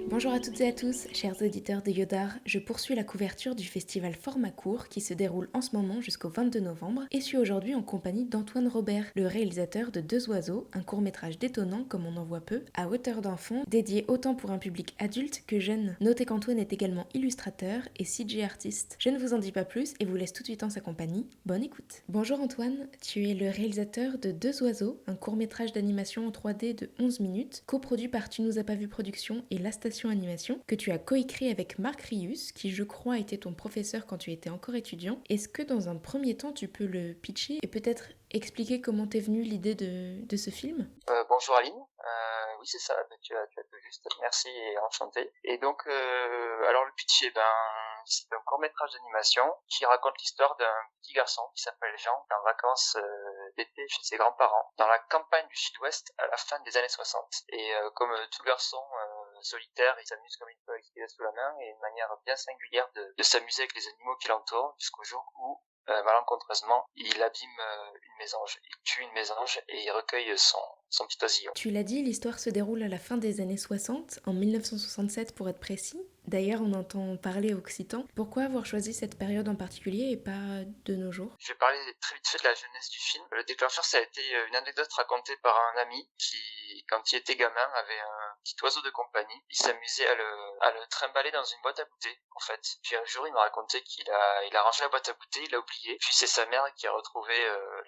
Bonjour à toutes et à tous, chers auditeurs de Yodar, je poursuis la couverture du festival Format Court qui se déroule en ce moment jusqu'au 22 novembre et suis aujourd'hui en compagnie d'Antoine Robert, le réalisateur de Deux oiseaux, un court-métrage détonnant comme on en voit peu, à hauteur d'enfant, dédié autant pour un public adulte que jeune. Notez qu'Antoine est également illustrateur et CG artiste. Je ne vous en dis pas plus et vous laisse tout de suite en sa compagnie. Bonne écoute. Bonjour Antoine, tu es le réalisateur de Deux oiseaux, un court-métrage d'animation en 3D de 11 minutes, coproduit par Tu nous as pas vu Productions et La Station Animation, que tu as coécrit avec Marc Rius, qui je crois était ton professeur quand tu étais encore étudiant. Est-ce que dans un premier temps tu peux le pitcher et peut-être expliquer comment t'es venue l'idée de ce film? Bonjour Aline, oui c'est ça, tu as tout juste, merci et enchanté. Et donc, alors le pitch, c'est un court-métrage d'animation qui raconte l'histoire d'un petit garçon qui s'appelle Jean, qui est en vacances d'été chez ses grands-parents, dans la campagne du Sud-Ouest à la fin des années 60. Et comme tout garçon solitaire, il s'amuse comme il peut avec ce qu'il a sous la main et une manière bien singulière de s'amuser avec les animaux qui l'entourent jusqu'au jour où malencontreusement, il abîme une mésange, il tue une mésange et il recueille son petit oisillon. Tu l'as dit, l'histoire se déroule à la fin des années 60, en 1967 pour être précis. D'ailleurs, on entend parler occitan. Pourquoi avoir choisi cette période en particulier et pas de nos jours? Je vais parler très vite fait de la jeunesse du film. Le déclencheur, ça a été une anecdote racontée par un ami qui, quand il était gamin, avait un petit oiseau de compagnie. Il s'amusait à le trimballer dans une boîte à goûter, en fait. Puis un jour, il m'a raconté qu'il a rangé la boîte à goûter, il l'a oublié. Puis c'est sa mère qui a retrouvé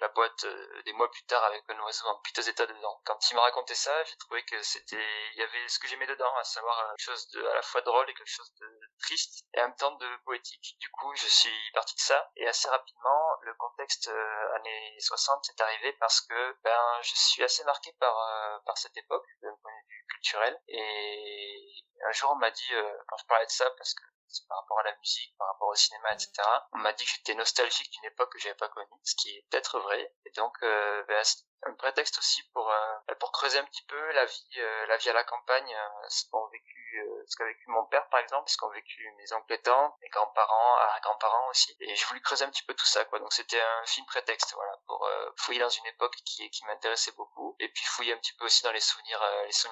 la boîte des mois plus tard avec un oiseau en piteux état dedans. Quand il m'a raconté ça, j'ai trouvé que il y avait ce que j'aimais dedans, à savoir quelque chose de à la fois drôle et quelque chose de triste et en même temps de poétique. Du coup, je suis parti de ça et assez rapidement, le contexte années 60 est arrivé parce que je suis assez marqué par cette époque d'un point de vue culturel. Et un jour, on m'a dit, quand je parlais de ça, parce que c'est par rapport à la musique, par rapport au cinéma, etc., on m'a dit que j'étais nostalgique d'une époque que j'avais pas connue, ce qui est peut-être vrai. Et donc, c'est un prétexte aussi pour creuser un petit peu la vie à la campagne, ce qu'a vécu mon père, par exemple, ce qu'ont vécu mes oncles et tantes, mes grands-parents, arrière-grands-parents aussi. Et j'ai voulu creuser un petit peu tout ça, quoi. Donc c'était un film prétexte, voilà, pour fouiller dans une époque qui m'intéressait beaucoup, et puis fouiller un petit peu aussi dans les souvenirs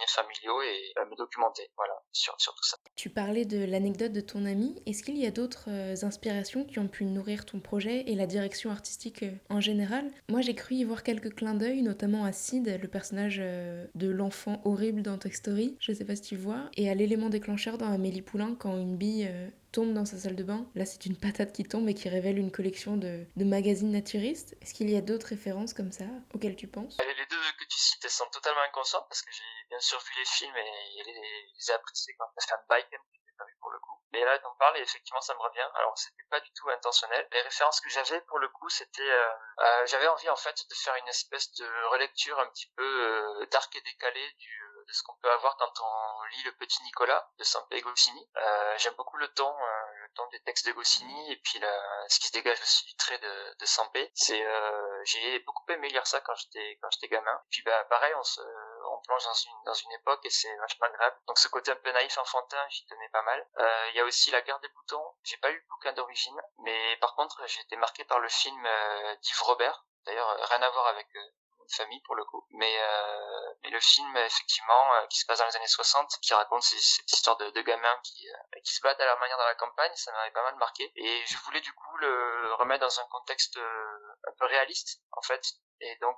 familiaux et me documenter, voilà, sur tout ça. Tu parlais de l'anecdote de ton ami. Est-ce qu'il y a d'autres inspirations qui ont pu nourrir ton projet et la direction artistique en général? Moi, j'ai cru y voir quelques clins d'œil, notamment à Sid, le personnage de l'enfant horrible dans Toy Story. Je sais pas si tu vois. Et à l'élément déclencheur dans Amélie Poulain, quand une bille tombe dans sa salle de bain. Là, c'est une patate qui tombe et qui révèle une collection de magazines naturistes. Est-ce qu'il y a d'autres références comme ça auxquelles tu penses? Les deux que tu cites, elles sont totalement inconscientes parce que j'ai bien sûr vu les films et les ai appréciés quand je fais un bike, je l'ai pas vu pour le coup. Mais là, t'en parles et effectivement, ça me revient. Alors, c'était pas du tout intentionnel. Les références que j'avais pour le coup, j'avais envie en fait de faire une espèce de relecture un petit peu dark et décalée de ce qu'on peut avoir quand on lit Le Petit Nicolas de Sampe Goscinny. J'aime beaucoup le ton des textes de Goscinny et puis ce qui se dégage aussi du trait de Sampé. J'ai beaucoup aimé lire ça quand j'étais gamin. Et puis pareil, on plonge dans une époque et c'est vachement agréable. Donc ce côté un peu naïf enfantin, j'y tenais pas mal. Il y a aussi La Guerre des boutons. J'ai pas eu le bouquin d'origine, mais par contre j'ai été marqué par le film d'Yves Robert. D'ailleurs, rien à voir avec une famille pour le coup. Mais le film, effectivement, qui se passe dans les années 60, qui raconte cette histoire de gamins qui se battent à leur manière dans la campagne, ça m'avait pas mal marqué. Et je voulais du coup le remettre dans un contexte un peu réaliste, en fait. Et donc,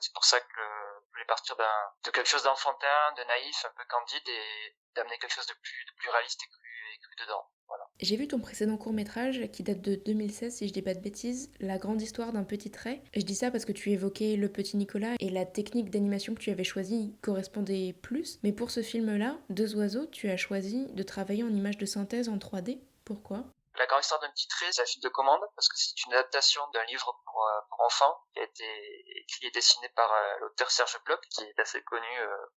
c'est pour ça que je voulais partir de quelque chose d'enfantin, de naïf, un peu candide, et d'amener quelque chose de plus réaliste et cru dedans. Voilà. J'ai vu ton précédent court-métrage qui date de 2016, si je dis pas de bêtises, La grande histoire d'un petit trait. Et je dis ça parce que tu évoquais le petit Nicolas et la technique d'animation que tu avais choisie correspondait plus. Mais pour ce film-là, Deux oiseaux, tu as choisi de travailler en image de synthèse en 3D. Pourquoi? La grande histoire d'un petit trait, c'est un film de commande parce que c'est une adaptation d'un livre pour enfants qui a été écrit et dessiné par l'auteur Serge Bloch, qui est assez connu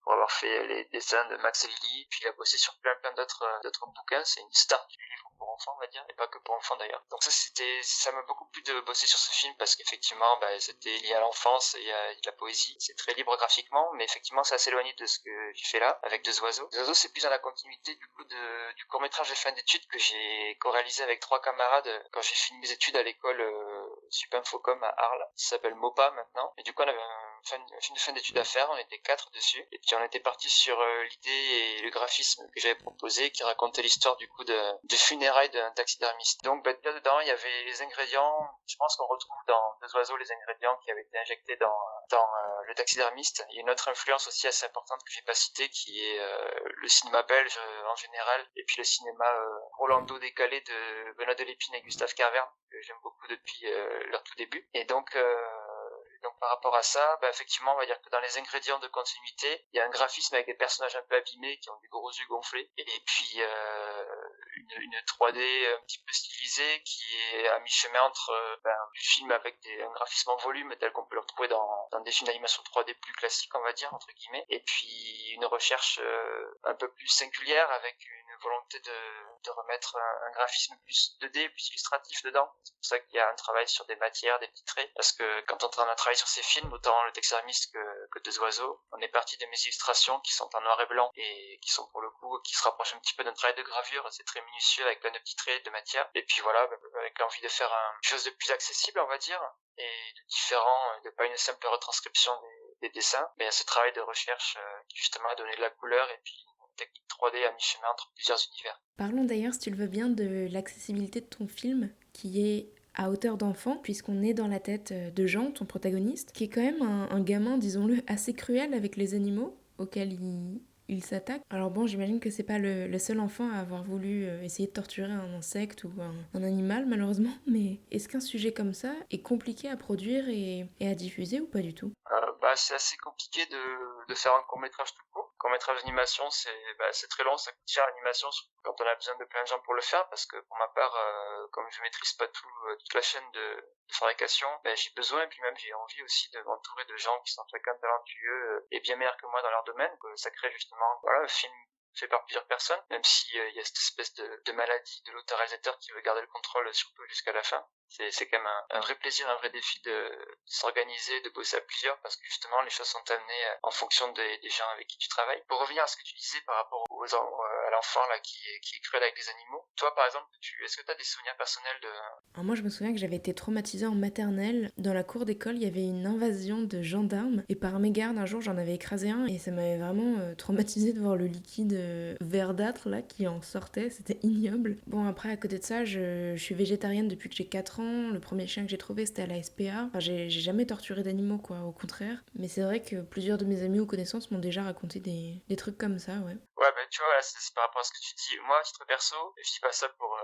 pour avoir fait les dessins de Max et Lily, puis il a bossé sur plein d'autres bouquins. C'est une star du livre pour enfants, on va dire, et pas que pour enfants d'ailleurs. Donc ça m'a beaucoup plu de bosser sur ce film parce qu'effectivement, c'était lié à l'enfance, il y a de la poésie, c'est très libre graphiquement, mais effectivement, c'est assez éloigné de ce que j'ai fait là, avec Deux oiseaux. Deux oiseaux, c'est plus dans la continuité, du coup, du court-métrage de fin d'études que j'ai co-réalisé avec 3 camarades quand j'ai fini mes études à l'école Supinfocom à Arles. Ça s'appelle MOPA maintenant. Et du coup, on avait un film de fin d'études à faire, on était 4 dessus. Et puis on était parti sur l'idée et le graphisme que j'avais proposé, qui racontait l'histoire du coup de funérailles d'un taxidermiste. Donc là-dedans, il y avait les ingrédients, je pense qu'on retrouve dans Deux oiseaux les ingrédients qui avaient été injectés dans le taxidermiste. Il y a une autre influence aussi assez importante que j'ai pas citée, qui est le cinéma belge en général, et puis le cinéma Rolando décalé de Benoît Delépine et Gustave Carverne, que j'aime beaucoup depuis leur tout début. Et donc par rapport à ça, effectivement, on va dire que dans les ingrédients de continuité, il y a un graphisme avec des personnages un peu abîmés qui ont des gros yeux gonflés, et puis une 3D un petit peu stylisée qui est à mi-chemin entre du film avec un graphisme en volume tel qu'on peut le retrouver dans des films d'animation 3D plus classiques, on va dire, entre guillemets, et puis une recherche un peu plus singulière avec une volonté de remettre un graphisme plus 2D, plus illustratif dedans. C'est pour ça qu'il y a un travail sur des matières, des petits traits, parce que quand on est en train de travailler sur ces films, autant le taxidermiste que Deux oiseaux, on est parti de mes illustrations qui sont en noir et blanc et qui sont pour le coup, qui se rapprochent un petit peu d'un travail de gravure. C'est très minutieux avec plein de petits traits de matière. Et puis voilà, avec l'envie de faire quelque chose de plus accessible, on va dire, et de différent, de pas une simple retranscription des dessins, mais il y a ce travail de recherche qui justement a donné de la couleur et puis une technique 3D à mi-chemin entre plusieurs univers. Parlons d'ailleurs, si tu le veux bien, de l'accessibilité de ton film, qui est à hauteur d'enfant, puisqu'on est dans la tête de Jean, ton protagoniste, qui est quand même un gamin, disons-le, assez cruel avec les animaux auxquels il s'attaque. Alors bon, j'imagine que c'est pas le seul enfant à avoir voulu essayer de torturer un insecte ou un animal, malheureusement, mais est-ce qu'un sujet comme ça est compliqué à produire et à diffuser ou pas du tout? C'est assez compliqué de faire un court-métrage tout court. Court-métrage d'animation, c'est très long, ça coûte cher l'animation, surtout quand on a besoin de plein de gens pour le faire, parce que pour ma part, comme je maîtrise pas toute la chaîne de fabrication, j'ai besoin, et puis même j'ai envie aussi de m'entourer de gens qui sont fréquents, talentueux et bien meilleurs que moi dans leur domaine. Ça crée justement, voilà, un film fait par plusieurs personnes, même si il y a cette espèce de maladie de l'auteur-réalisateur qui veut garder le contrôle surtout jusqu'à la fin. C'est quand même un vrai plaisir, un vrai défi de s'organiser, de bosser à plusieurs, parce que justement les choses sont amenées en fonction des gens avec qui tu travailles. Pour revenir à ce que tu disais par rapport à l'enfant là qui est cruel avec les animaux, toi par exemple, est-ce que tu as des souvenirs personnels de... Alors moi je me souviens que j'avais été traumatisée en maternelle. Dans la cour d'école, il y avait une invasion de gendarmes et par mégarde un jour j'en avais écrasé un et ça m'avait vraiment traumatisée de voir le liquide verdâtre là qui en sortait, c'était ignoble. Bon après à côté de ça, je suis végétarienne depuis que j'ai 4 ans. Le premier chien que j'ai trouvé c'était à la SPA. Enfin j'ai jamais torturé d'animaux quoi, au contraire. Mais c'est vrai que plusieurs de mes amis ou connaissances m'ont déjà raconté des trucs comme ça, ouais. Ouais, tu vois, là, c'est par rapport à ce que tu dis. Moi, à titre perso, je dis pas ça pour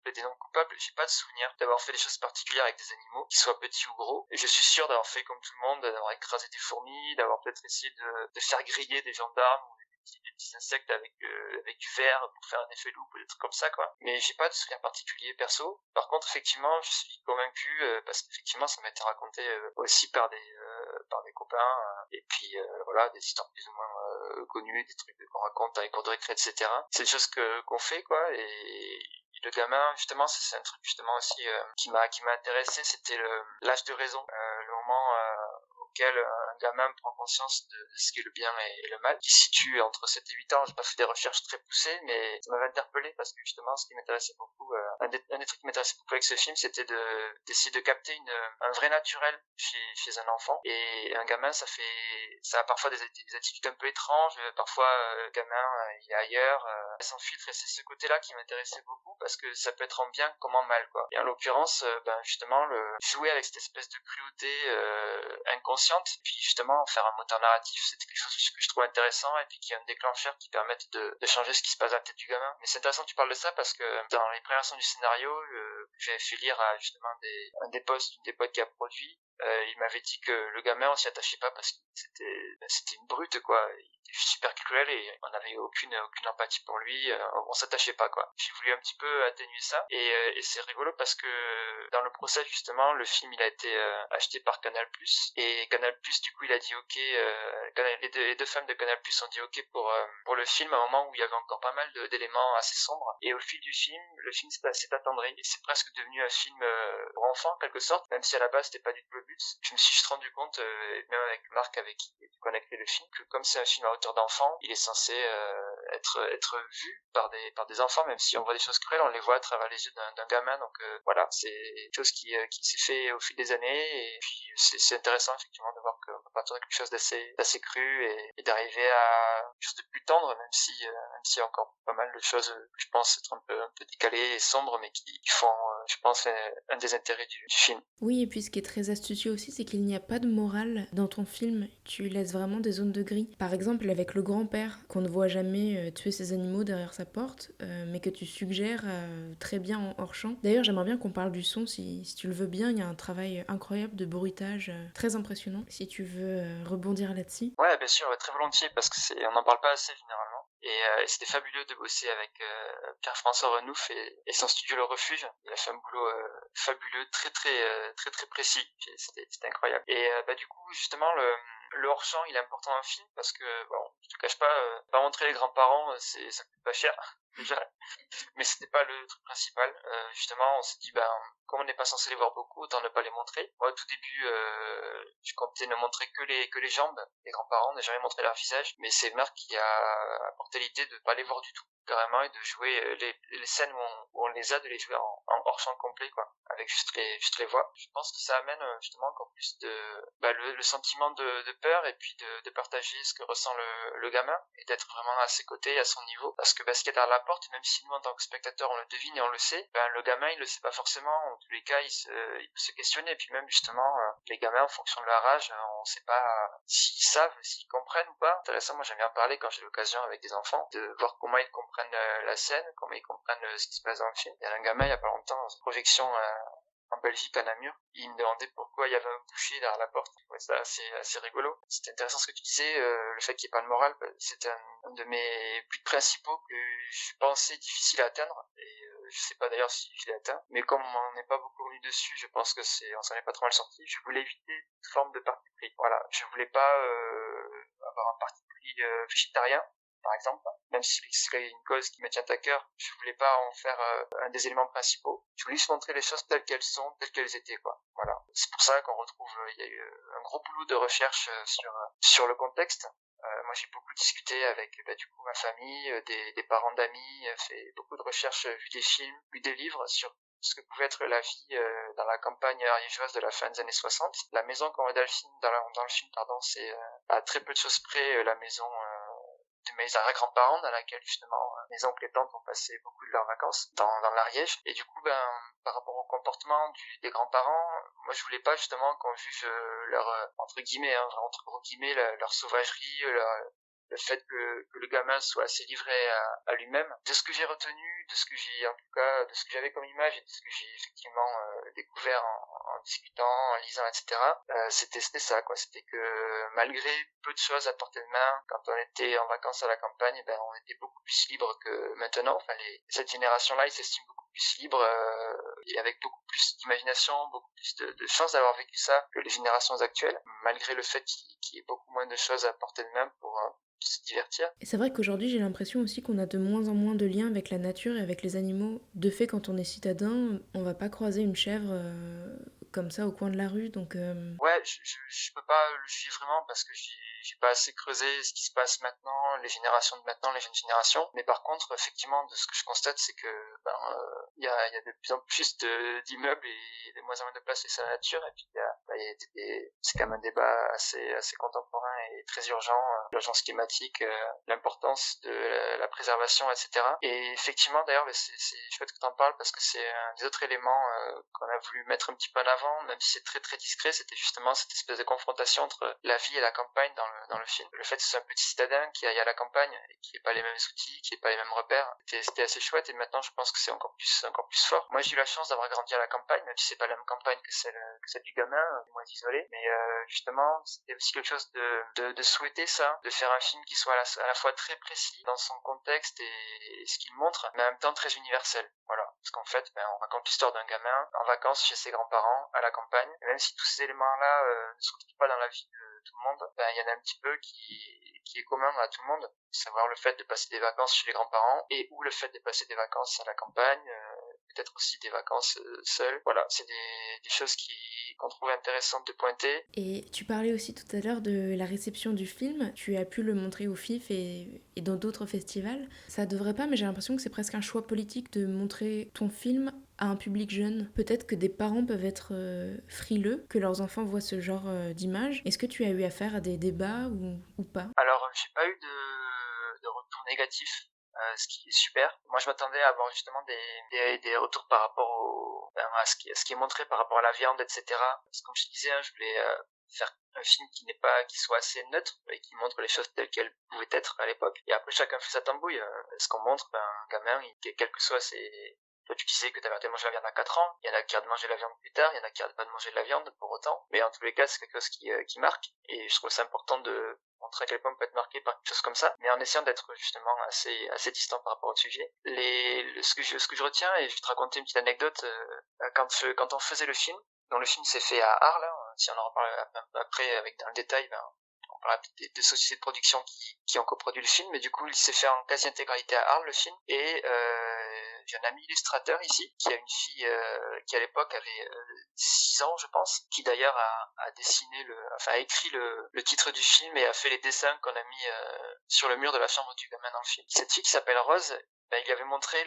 plaider non coupable, j'ai pas de souvenir d'avoir fait des choses particulières avec des animaux, qu'ils soient petits ou gros. Et je suis sûr d'avoir fait comme tout le monde, d'avoir écrasé des fourmis, d'avoir peut-être essayé de faire griller des gendarmes ou des petits insectes avec du verre pour faire un effet loupe ou des trucs comme ça, quoi. Mais j'ai pas de souvenir particulier perso. Par contre, effectivement, je suis convaincu, parce qu'effectivement, ça m'a été raconté aussi par des copains, et puis voilà, des histoires plus ou moins connues, des trucs qu'on raconte dans les cours de récré, etc. C'est des choses qu'on fait, quoi, et le gamin, justement, c'est un truc justement aussi qui m'a intéressé, c'était l'âge de raison, le moment auquel un gamin prend conscience de ce qu'est le bien et le mal, qui se situe entre 7 et 8 ans. J'ai pas fait des recherches très poussées, mais ça m'avait interpellé parce que justement, ce qui m'intéressait beaucoup, un des trucs qui m'intéressait beaucoup avec ce film, c'était d'essayer de capter un vrai naturel chez un enfant. Et un gamin, ça a parfois des attitudes un peu étranges, parfois, le gamin, il est ailleurs, sans filtre, et c'est ce côté-là qui m'intéressait beaucoup parce que ça peut être en bien comme en mal, quoi. Et en l'occurrence, justement, jouer avec cette espèce de cruauté inconsciente, et puis justement faire un moteur narratif, c'était quelque chose que je trouve intéressant, et puis qui est un déclencheur qui permet de changer ce qui se passe dans la tête du gamin. Mais c'est intéressant que tu parles de ça parce que dans les préparations du scénario, j'avais fait lire à justement une des potes qui a produit, il m'avait dit que le gamin on s'y attachait pas parce que c'était une brute quoi, il était super cruel et on n'avait aucune empathie pour lui, on s'attachait pas quoi. J'ai voulu un petit peu atténuer ça et c'est rigolo parce que dans le procès justement le film il a été acheté par Canal+, et Canal+, du coup il a dit ok, les deux femmes de Canal+ ont dit ok pour le film à un moment où il y avait encore pas mal d'éléments assez sombres, et au fil du film le film s'est attendri et c'est presque devenu un film pour enfants en quelque sorte, même si à la base c'était pas du tout le but. Je me suis juste rendu compte, même avec Marc avec qui on a créé le film, que comme c'est un film à hauteur d'enfant, il est censé être vu par des enfants, même si on voit des choses cruelles, on les voit à travers les yeux d'un gamin, donc voilà, c'est quelque chose qui s'est fait au fil des années, et puis c'est intéressant effectivement de voir qu'on peut partir de quelque chose d'assez cru et d'arriver à quelque chose de plus tendre, même s'il y a encore pas mal de choses que je pense être un peu décalées et sombres, mais qui font, je pense, un des intérêts du film. Oui, et puis ce qui est très astucieux aussi, c'est qu'il n'y a pas de morale dans ton film. Tu laisses vraiment des zones de gris. Par exemple, avec le grand-père, qu'on ne voit jamais tuer ses animaux derrière sa porte, mais que tu suggères très bien en hors-champ. D'ailleurs, j'aimerais bien qu'on parle du son, si tu le veux bien. Il y a un travail incroyable de bruitage, très impressionnant, si tu veux rebondir là-dessus. Ouais, bien sûr, ouais, très volontiers, parce que on n'en parle pas assez généralement. Et c'était fabuleux de bosser avec Pierre-François Renouf et son studio Le Refuge. Il a fait un boulot fabuleux, très précis. C'était incroyable. Et du coup, justement, le hors-champ, il est important dans le film parce que, bon, je te cache pas, pas montrer les grands-parents, ça coûte pas cher, déjà. Mais c'était pas le truc principal. Justement, on s'est dit, comme on n'est pas censé les voir beaucoup, autant ne pas les montrer. Moi, au tout début, je comptais ne montrer que les jambes des grands-parents, ne jamais montrer leur visage. Mais c'est Marc qui a apporté l'idée de pas les voir du tout, carrément, et de jouer les scènes où on les a, de les jouer en hors champ complet, quoi, avec juste les voix. Je pense que ça amène justement encore plus le sentiment de peur, et puis de partager ce que ressent le gamin, et d'être vraiment à ses côtés, à son niveau. Parce que ce qu'il y a derrière la porte, même si nous en tant que spectateurs on le devine et on le sait, le gamin il le sait pas forcément. En tous les cas, il peut se questionner. Et puis même justement, les gamins en fonction de leur âge, on sait pas s'ils savent, s'ils comprennent ou pas. Intéressant, moi j'aime bien parler quand j'ai l'occasion avec des enfants, de voir comment ils comprennent la scène, comment ils comprennent ce qui se passe dans le film. Il y a un gamin il y a pas longtemps dans une projection en Belgique, à Namur, il me demandait pourquoi il y avait un boucher derrière la porte. Ouais, c'est assez rigolo. C'était intéressant ce que tu disais, le fait qu'il n'y ait pas de morale, c'était un de mes buts principaux que je pensais difficile à atteindre, et je sais pas d'ailleurs si je l'ai atteint, mais comme on n'est pas beaucoup revenu dessus, je pense que on s'en est pas trop mal sorti. Je voulais éviter toute forme de parti pris. Voilà, je voulais pas avoir un parti pris végétarien, par exemple, même si c'est une cause qui me tient à cœur, je voulais pas en faire un des éléments principaux. Je voulais juste montrer les choses telles qu'elles sont, telles qu'elles étaient, quoi. Voilà. C'est pour ça qu'on retrouve, il y a eu un gros boulot de recherche sur le contexte. Moi, j'ai beaucoup discuté avec, du coup, ma famille, des parents d'amis, fait beaucoup de recherches, vu des films, lu des livres sur ce que pouvait être la vie dans la campagne ariégeoise de la fin des années 60. La maison qu'on voit dans le film, pardon, c'est à très peu de choses près la maison de mes arrière-grands-parents, dans laquelle justement mes oncles et tantes ont passé beaucoup de leurs vacances dans l'Ariège. Et du coup, par rapport au comportement des grands-parents, moi je voulais pas justement qu'on juge leur entre guillemets, entre gros guillemets, leur sauvagerie, le fait que le gamin soit assez livré à lui-même. De ce que j'ai retenu, de ce que j'ai en tout cas, de ce que j'avais comme image et de ce que j'ai effectivement découvert en discutant, en lisant, etc. C'était ça, quoi. C'était que malgré peu de choses à portée de main, quand on était en vacances à la campagne, on était beaucoup plus libre que maintenant. Enfin, cette génération-là, ils s'estiment beaucoup plus libres et avec beaucoup plus d'imagination, beaucoup plus de chances d'avoir vécu ça que les générations actuelles, malgré le fait qu'il y ait beaucoup moins de choses à portée de main pour se divertir. Et c'est vrai qu'aujourd'hui, j'ai l'impression aussi qu'on a de moins en moins de liens avec la nature et avec les animaux. De fait, quand on est citadin, on va pas croiser une chèvre comme ça au coin de la rue, donc... Ouais, je peux pas le juger vraiment parce que j'ai pas assez creusé ce qui se passe maintenant, les générations de maintenant, les jeunes générations. Mais par contre, effectivement, de ce que je constate, c'est que il y a de plus en plus d'immeubles et de moins en moins de place laissée à la nature. Et puis c'est quand même un débat assez contemporain et très urgent, l'urgence climatique, l'importance de la préservation, etc. Et effectivement, d'ailleurs, c'est chouette que t'en parles parce que c'est un des autres éléments qu'on a voulu mettre un petit peu en avant avant, même si c'est très très discret, c'était justement cette espèce de confrontation entre la vie et la campagne dans le film. Le fait que ce soit un petit citadin qui aille à la campagne et qui ait pas les mêmes outils, qui ait pas les mêmes repères, c'était assez chouette, et maintenant je pense que c'est encore plus fort. Moi j'ai eu la chance d'avoir grandi à la campagne, même si c'est pas la même campagne que celle du gamin, moins isolé, mais justement c'était aussi quelque chose de souhaiter ça, de faire un film qui soit à la fois très précis dans son contexte et ce qu'il montre, mais en même temps très universel. Voilà. Parce qu'en fait, on raconte l'histoire d'un gamin en vacances chez ses grands-parents à la campagne. Et même si tous ces éléments-là ne se retrouvent pas dans la vie de tout le monde, il y en a un petit peu qui est commun à tout le monde. Savoir le fait de passer des vacances chez les grands-parents et ou le fait de passer des vacances à la campagne, peut-être aussi des vacances seules. Voilà, c'est des choses qu'on trouvait intéressantes de pointer. Et tu parlais aussi tout à l'heure de la réception du film. Tu as pu le montrer au FIF et dans d'autres festivals. Ça devrait pas, mais j'ai l'impression que c'est presque un choix politique de montrer ton film à un public jeune. Peut-être que des parents peuvent être frileux que leurs enfants voient ce genre d'images. Est-ce que tu as eu affaire à des débats ou pas? Alors, j'ai pas eu de retour négatif, ce qui est super. Moi, je m'attendais à avoir justement des retours par rapport à ce qui est montré par rapport à la viande, etc. Parce que comme je te disais, je voulais faire un film qui soit assez neutre et qui montre les choses telles qu'elles pouvaient être à l'époque. Et après, chacun fait sa tambouille. Ce qu'on montre, un gamin, quel que soit ses... Toi, tu disais que tu avais arrêté de manger la viande à 4 ans. Il y en a qui arrêtent de manger la viande plus tard. Il y en a qui arrêtent pas de manger de la viande pour autant. Mais en tous les cas, c'est quelque chose qui marque. Et je trouve ça important de montrer à quel point on peut être marqué par quelque chose comme ça, mais en essayant d'être justement assez distant par rapport au sujet. Ce que je retiens, et je vais te raconter une petite anecdote, quand on faisait le film, dont le film s'est fait à Arles, si on en reparle après avec dans le détail, on parlera des deux sociétés de production qui ont coproduit le film, mais du coup il s'est fait en quasi-intégralité à Arles le film, et j'ai un ami illustrateur ici, qui a une fille qui à l'époque avait 6 ans je pense, qui d'ailleurs a dessiné a écrit le titre du film et a fait les dessins qu'on a mis sur le mur de la chambre du gamin dans le film. Cette fille qui s'appelle Rose, il lui avait montré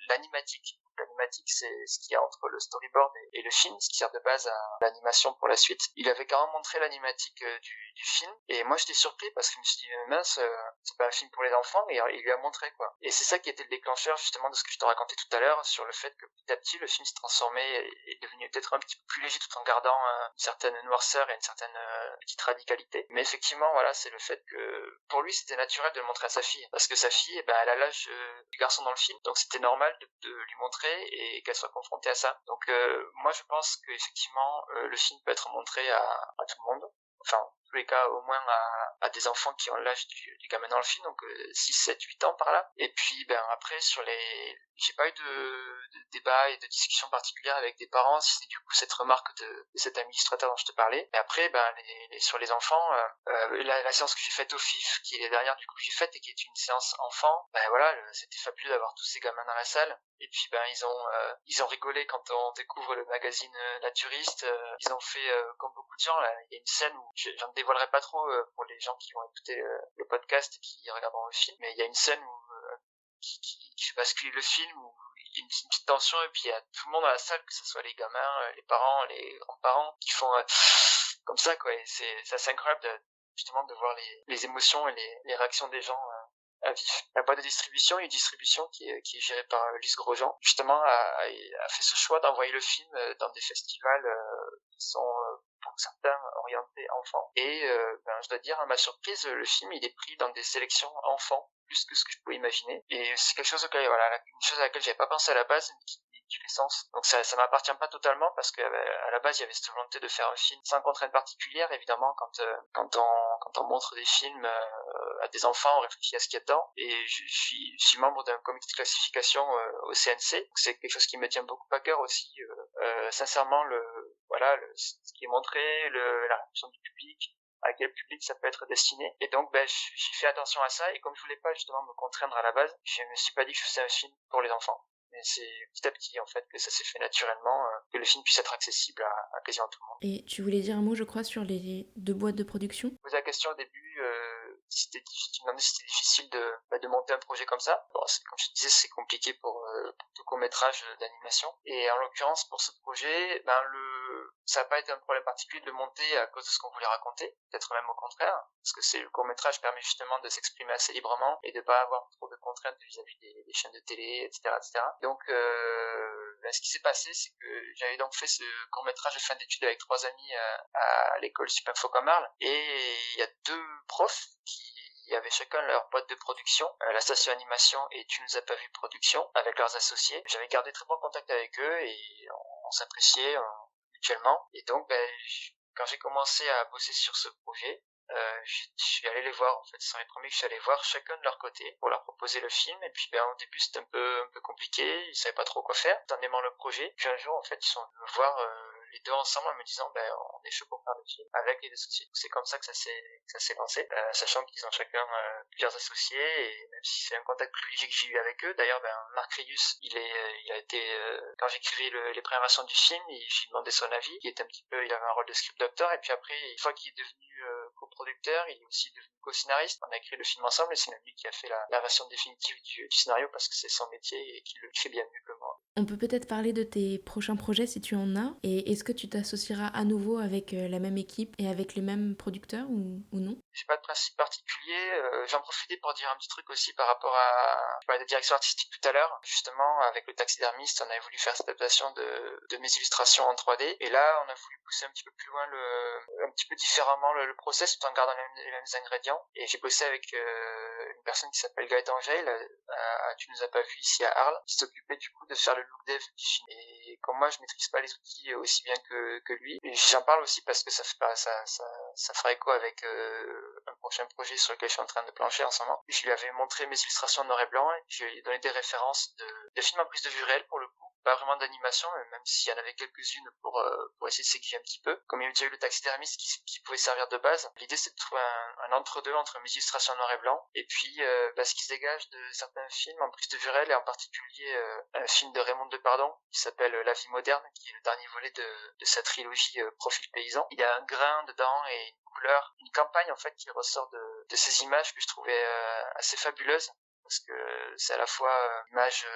l'animatique. L'animatique, c'est ce qu'il y a entre le storyboard et le film, ce qui sert de base à l'animation pour la suite. Il avait carrément montré l'animatique du film, et moi j'étais surpris parce que je me suis dit mince, c'est pas un film pour les enfants, mais il lui a montré quoi. Et c'est ça qui était le déclencheur justement de ce que je te racontais tout à l'heure sur le fait que petit à petit le film s'est transformé et est devenu peut-être un petit peu plus léger tout en gardant une certaine noirceur et une certaine petite radicalité. Mais effectivement voilà, c'est le fait que pour lui c'était naturel de le montrer à sa fille, parce que sa fille elle a l'âge du garçon dans le film, donc c'était normal de lui montrer et qu'elle soit confrontée à ça. Donc moi je pense que effectivement le film peut être montré à tout le monde, enfin en tous les cas au moins à des enfants qui ont l'âge du gamin dans le film, donc 6, 7, 8 ans par là. Et puis après j'ai pas eu de débat et de discussion particulière avec des parents, si c'est du coup cette remarque de cet ami illustrateur dont je te parlais. Et après sur les enfants, la séance que j'ai faite au FIF, qui est la dernière du coup que j'ai faite et qui est une séance enfant, voilà, c'était fabuleux d'avoir tous ces gamins dans la salle. Et puis ils ont rigolé quand on découvre le magazine Naturiste. Ils ont fait comme beaucoup de gens là, il y a une scène où j'en dévoilerai pas trop pour les gens qui vont écouter le podcast et qui regarderont le film, mais il y a une scène où qui fait basculer le film, où il y a une petite tension, et puis il y a tout le monde dans la salle, que ce soit les gamins, les parents, les grands-parents, qui font comme ça quoi. Et c'est assez incroyable justement de voir les émotions et les réactions des gens à vif. La boîte de distribution, une distribution qui est gérée par Lise Grosjean, justement a fait ce choix d'envoyer le film dans des festivals qui sont pour certains orientés enfants. Et je dois dire à ma surprise, le film il est pris dans des sélections enfants plus que ce que je pouvais imaginer. Et c'est quelque chose une chose à laquelle j'avais pas pensé à la base, mais qui fait sens. Donc ça m'appartient pas totalement, parce que à la base il y avait cette volonté de faire un film sans contrainte particulière. Évidemment quand on montre des films à des enfants, on réfléchit à ce qu'il y a dedans. Et je suis membre d'un comité de classification au CNC, donc c'est quelque chose qui me tient beaucoup à cœur aussi. Sincèrement ce qui est montré, la réaction du public, à quel public ça peut être destiné. Et donc j'ai fait attention à ça, et comme je voulais pas justement me contraindre à la base, je me suis pas dit que je faisais un film pour les enfants. Mais c'est petit à petit en fait que ça s'est fait naturellement, que le film puisse être accessible à quasiment tout le monde. Et tu voulais dire un mot, je crois, sur les 2 boîtes de production? Je posais la question au début, tu me demandais si c'était difficile de monter un projet comme ça. Bon, comme je te disais, c'est compliqué pour tout court-métrage d'animation. Et en l'occurrence, pour ce projet, ça n'a pas été un problème particulier de le monter à cause de ce qu'on voulait raconter, peut-être même au contraire, parce que le court-métrage permet justement de s'exprimer assez librement et de pas avoir trop de contraintes vis-à-vis des chaînes de télé, etc., etc. Donc, ce qui s'est passé, c'est que j'avais donc fait ce court-métrage de fin d'études avec 3 amis à l'école Supinfo comme Arles, et il y a 2 profs qui avaient chacun leur boîte de production, la station animation et Tu nous as pas vu production, avec leurs associés. J'avais gardé très bon contact avec eux et on s'appréciait mutuellement. Et donc, quand j'ai commencé à bosser sur ce projet, je suis allé les voir, en fait. Ce sont les premiers que je suis allé voir, chacun de leur côté, pour leur proposer le film. Et puis, au début, c'était un peu compliqué. Ils savaient pas trop quoi faire, en aimant le projet. Puis un jour, en fait, ils sont venus me voir, les 2 ensemble, en me disant, on est chaud pour faire le film avec les associés. C'est comme ça que ça s'est lancé, sachant qu'ils ont chacun plusieurs associés, et même si c'est un contact privilégié que j'ai eu avec eux. D'ailleurs, Marc Rius, il a été, quand j'écrivais les premières versions du film, j'ai demandé son avis. Il avait un rôle de script doctor, et puis après, une fois qu'il est devenu coproducteur, il est aussi devenu co-scénariste. On a écrit le film ensemble, et c'est même lui qui a fait la version définitive du scénario, parce que c'est son métier et qu'il le fait bien mieux que moi. On peut peut-être parler de tes prochains projets si tu en as, et est-ce que tu t'associeras à nouveau avec la même équipe et avec les mêmes producteurs ou non? J'ai pas de principe particulier. J'en profitais pour dire un petit truc aussi par rapport à... Je parlais de direction artistique tout à l'heure. Justement, avec le taxidermiste, on avait voulu faire cette adaptation de mes illustrations en 3D. Et là, on a voulu pousser un petit peu plus loin, un petit peu différemment le process, tout en gardant les mêmes ingrédients. Et j'ai bossé avec une personne qui s'appelle Gaëtan Angèle, Tu nous as pas vu, ici à Arles, qui s'occupait du coup de faire le look dev du film. Et comme moi, je maîtrise pas les outils aussi bien que lui. Et j'en parle aussi parce que ça fera écho avec un prochain projet sur lequel je suis en train de plancher en ce moment. Je lui avais montré mes illustrations en noir et blanc, et je lui ai donné des références de films en prise de vue réelle pour le coup. Pas vraiment d'animation, même s'il y en avait quelques-unes pour essayer de s'aiguiller un petit peu. Comme il y a déjà eu le taxidermiste qui pouvait servir de base, l'idée c'est de trouver un entre-deux entre mes illustrations en noir et blanc et puis ce qui se dégage de certains films en prise de vue réelle, et en particulier un film de Raymond Depardon qui s'appelle La vie moderne, qui est le dernier volet de sa trilogie Profil paysan. Il y a un grain dedans et une couleur, une campagne en fait qui ressort de ces images que je trouvais assez fabuleuses, parce que c'est à la fois une image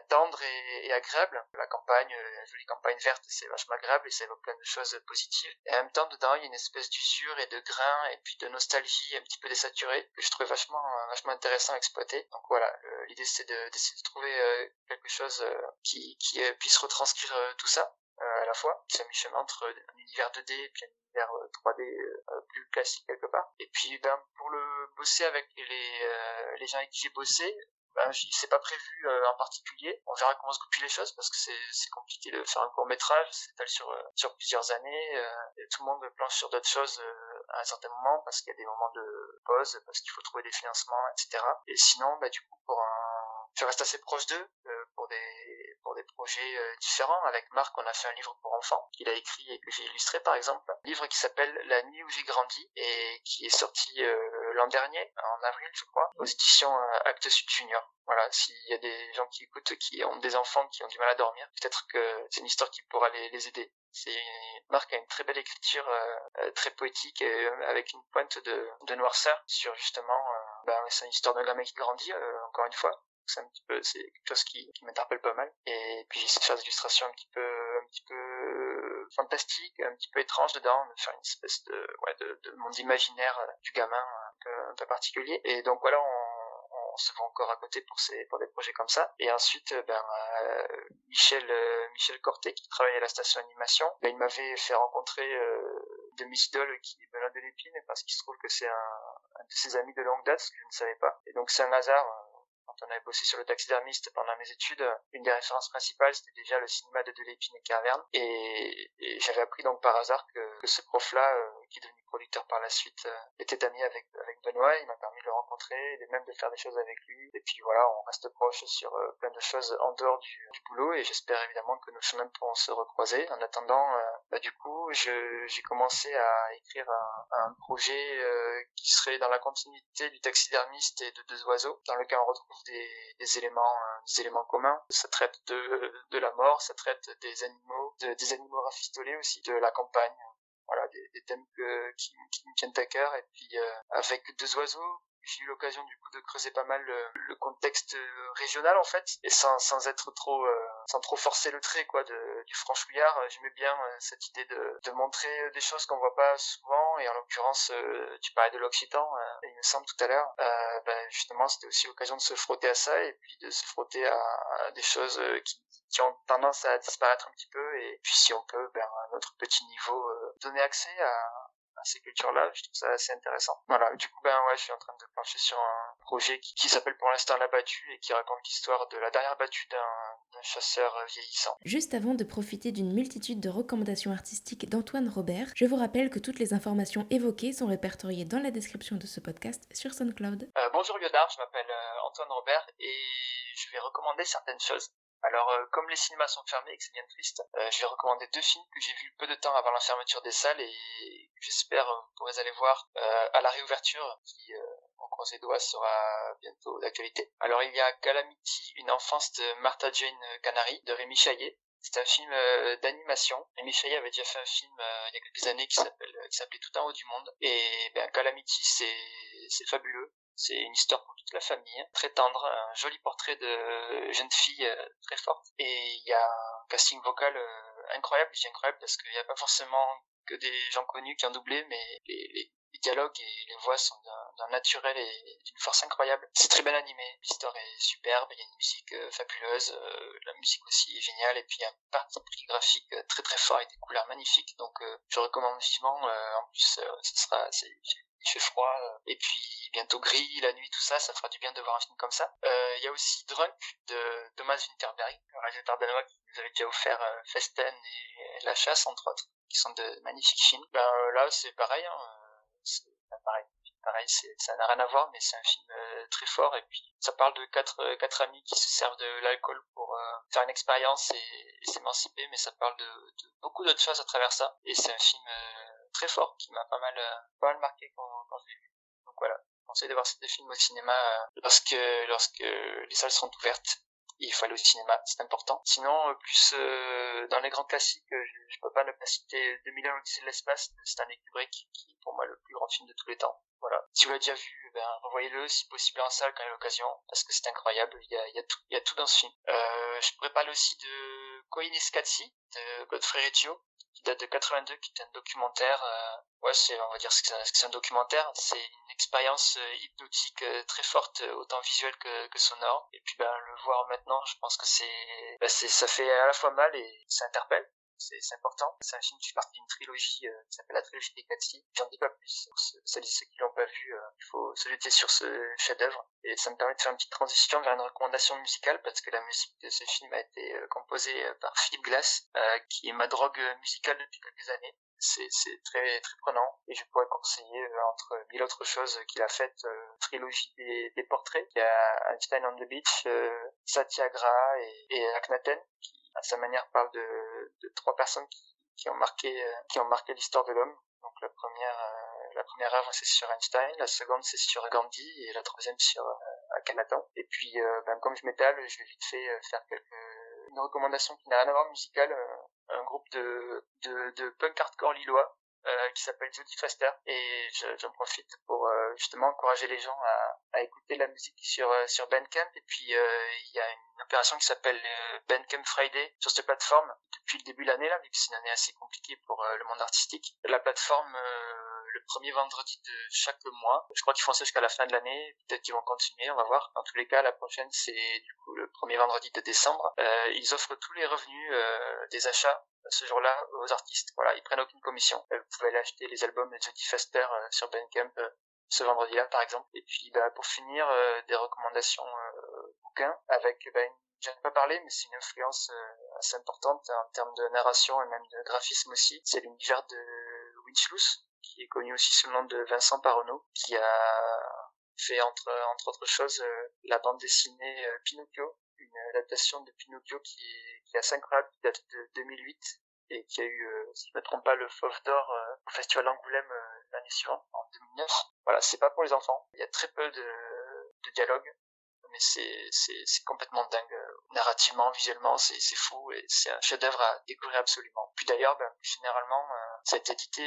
tendre et agréable. La campagne, la jolie campagne verte, c'est vachement agréable et ça évoque plein de choses positives. Et en même temps, dedans, il y a une espèce d'usure et de grain et puis de nostalgie un petit peu désaturée que je trouvais vachement intéressant à exploiter. Donc voilà, l'idée c'est d'essayer de trouver quelque chose qui puisse retranscrire tout ça à la fois, qui soit mi-chemin entre un univers 2D et puis un univers 3D plus classique quelque part. Et puis pour le bosser avec les gens avec qui j'ai bossé, c'est pas prévu en particulier. On verra comment se goupillent les choses, parce que c'est compliqué de faire un court métrage, c'est étalé sur plusieurs années, et tout le monde planche sur d'autres choses à un certain moment, parce qu'il y a des moments de pause, parce qu'il faut trouver des financements, etc. Et sinon, du coup, je reste assez proche d'eux pour des projets différents. Avec Marc, on a fait un livre pour enfants qu'il a écrit et que j'ai illustré, par exemple. Un livre qui s'appelle La nuit où j'ai grandi et qui est sorti l'an dernier, en avril, je crois, aux éditions Actes Sud Junior. Voilà, s'il y a des gens qui écoutent, qui ont des enfants qui ont du mal à dormir, peut-être que c'est une histoire qui pourra les aider. Marc a une très belle écriture, très poétique, avec une pointe de noirceur sur justement, c'est une histoire d'un gamin qui grandit, encore une fois. C'est quelque chose qui m'interpelle pas mal. Et puis j'essaie de faire des illustrations un petit peu fantastiques, un petit peu étranges dedans, de faire une espèce de monde imaginaire du gamin un peu particulier. Et donc voilà, on se voit encore à côté pour des projets comme ça. Et ensuite, Michel Corté, qui travaille à la station animation, il m'avait fait rencontrer de mes idoles, qui est Benoît Delépine, parce qu'il se trouve que c'est un de ses amis de longue date, ce que je ne savais pas. Et donc c'est un hasard. Quand on avait bossé sur le taxidermiste pendant mes études, une des références principales, c'était déjà le cinéma de Delépine et Carverne. Et j'avais appris donc par hasard que ce prof-là, qui est devenu producteur par la suite, était ami avec Benoît. Il m'a permis de le rencontrer et même de faire des choses avec lui. Et puis voilà, on reste proche sur plein de choses en dehors du boulot, et j'espère évidemment que nos chemins pourront se recroiser. En attendant, du coup, j'ai commencé à écrire un projet qui serait dans la continuité du taxidermiste et de Deux oiseaux, dans lequel on retrouve des éléments communs. Ça traite de la mort, ça traite des animaux rafistolés aussi, de la campagne. voilà, des thèmes qui me tiennent à cœur. Et puis avec Deux oiseaux, j'ai eu l'occasion du coup de creuser pas mal le contexte régional en fait, et sans être trop sans trop forcer le trait quoi du franchouillard. J'aimais bien cette idée de montrer des choses qu'on voit pas souvent, et en l'occurrence tu parlais de l'occitan, il me semble tout à l'heure. Justement c'était aussi l'occasion de se frotter à ça, et puis de se frotter à des choses qui ont tendance à disparaître un petit peu, et puis si on peut à notre petit niveau donner accès à ces cultures-là, je trouve ça assez intéressant. Voilà, du coup, ouais, je suis en train de plancher sur un projet qui s'appelle pour l'instant La Battue, et qui raconte l'histoire de la dernière battue d'un chasseur vieillissant. Juste avant de profiter d'une multitude de recommandations artistiques d'Antoine Robert, je vous rappelle que toutes les informations évoquées sont répertoriées dans la description de ce podcast sur SoundCloud. Bonjour Yodar, je m'appelle Antoine Robert, et je vais recommander certaines choses. Alors, comme les cinémas sont fermés et que c'est bien triste, je vais recommander 2 films que j'ai vus peu de temps avant la fermeture des salles, et que j'espère vous pourrez aller voir à la réouverture, qui, on croise les doigts, sera bientôt d'actualité. Alors, il y a Calamity, une enfance de Martha Jane Canary, de Rémi Chaillet. C'est un film d'animation. Rémi Chaillet avait déjà fait un film il y a quelques années qui s'appelait Tout en haut du monde. Et Calamity, c'est fabuleux. C'est une histoire pour toute la famille, très tendre, un joli portrait de jeune fille très forte. Et il y a un casting vocal incroyable. Je dis incroyable parce qu'il n'y a pas forcément que des gens connus qui ont doublé, mais les dialogues et les voix sont d'un naturel et d'une force incroyable. C'est très bien animé, l'histoire est superbe, il y a une musique fabuleuse, la musique aussi est géniale, et puis il y a un parti pris graphique très très fort avec des couleurs magnifiques. Donc je recommande vivement. En plus, il fait froid, et puis bientôt gris, la nuit, tout ça, ça fera du bien de voir un film comme ça. Il y a aussi Drunk de Thomas Winterberg, un réalisateur danois qui nous avait déjà offert Festen et La Chasse, entre autres, qui sont de magnifiques films. Là, c'est pareil, pareil, ça n'a rien à voir, mais c'est un film très fort, et puis ça parle de quatre amis qui se servent de l'alcool pour faire une expérience et s'émanciper, mais ça parle de beaucoup d'autres choses à travers ça, et c'est un film très fort qui m'a pas mal marqué quand je l'ai vu. Donc voilà, je conseille de voir des films au cinéma lorsque les salles seront ouvertes. Il faut aller au cinéma, c'est important. Sinon, plus dans les grands classiques, je peux pas ne pas citer 2001 l'Odyssée de l'espace de Stanley Kubrick, qui est pour moi le plus grand film de tous les temps. Voilà. Si vous l'avez déjà vu, revoyez-le, si possible en salle quand il y a l'occasion, parce que c'est incroyable, il y a tout dans ce film. Je pourrais parler aussi de Koyaanisqatsi, de Godfrey Reggio, qui date de 82, qui est un documentaire. On va dire que c'est un documentaire. C'est une expérience hypnotique très forte, autant visuelle que sonore. Et puis le voir maintenant, je pense que ça fait à la fois mal et ça interpelle. C'est important. C'est un film qui fait partie d'une trilogie qui s'appelle la trilogie des Katsi. J'en dis pas plus. Pour celles et ceux qui l'ont pas vu, il faut se jeter sur ce chef-d'œuvre. Et ça me permet de faire une petite transition vers une recommandation musicale, parce que la musique de ce film a été composée par Philip Glass, qui est ma drogue musicale depuis quelques années. C'est très très prenant, et je pourrais conseiller entre mille autres choses qu'il a faites, trilogie des portraits. Il y a Einstein on the Beach, Satyagraha et Akhenaten, qui à sa manière parle de 3 personnes qui ont marqué l'histoire de l'homme. Donc la première œuvre c'est sur Einstein, la seconde c'est sur Gandhi, et la troisième sur Akhenaten. Et puis comme je m'étale, je vais vite fait faire une recommandation qui n'a rien à voir musicale, un groupe de punk hardcore lillois qui s'appelle Jodie Foster, et j'en profite pour justement encourager les gens à écouter la musique sur Bandcamp. Et puis il y a une opération qui s'appelle Bandcamp Friday sur cette plateforme depuis le début de l'année, là, vu que c'est une année assez compliquée pour le monde artistique. La plateforme le premier vendredi de chaque mois. Je crois qu'ils font ça jusqu'à la fin de l'année. Peut-être qu'ils vont continuer, on va voir. Dans tous les cas, la prochaine, c'est du coup le premier vendredi de décembre. Ils offrent tous les revenus des achats ce jour-là aux artistes. Voilà, ils prennent aucune commission. Vous pouvez aller acheter les albums de Jodie Foster sur Bandcamp ce vendredi-là, par exemple. Et puis, pour finir, des recommandations bouquins avec j'en ai pas parlé, mais c'est une influence assez importante en termes de narration et même de graphisme aussi. C'est l'univers de Winchlus, qui est connu aussi sous le nom de Vincent Paronneau, qui a fait entre autres choses la bande dessinée Pinocchio, une adaptation de Pinocchio qui est assez incroyable, qui date de 2008 et qui a eu, si je ne me trompe pas, le Fauve d'Or au Festival d'Angoulême l'année suivante, en 2009. Voilà, c'est pas pour les enfants. Il y a très peu de dialogue, mais c'est complètement dingue. Narrativement, visuellement, c'est fou et c'est un chef-d'œuvre à découvrir absolument. Puis d'ailleurs, généralement, ça a été édité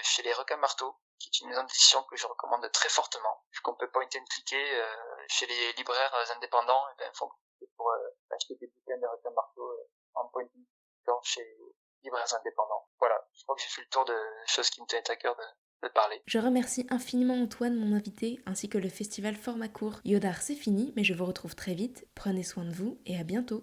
chez les Requins-Marteaux, qui est une maison d'édition que je recommande très fortement. Vu qu'on peut point and cliquer chez les libraires indépendants, et faut pour acheter des bouquins de Requins-Marteaux en point and cliquant chez les libraires indépendants. Voilà, je crois que j'ai fait le tour de choses qui me tenaient à cœur de parler. Je remercie infiniment Antoine, mon invité, ainsi que le festival Format Court. Yodar, c'est fini, mais je vous retrouve très vite. Prenez soin de vous et à bientôt.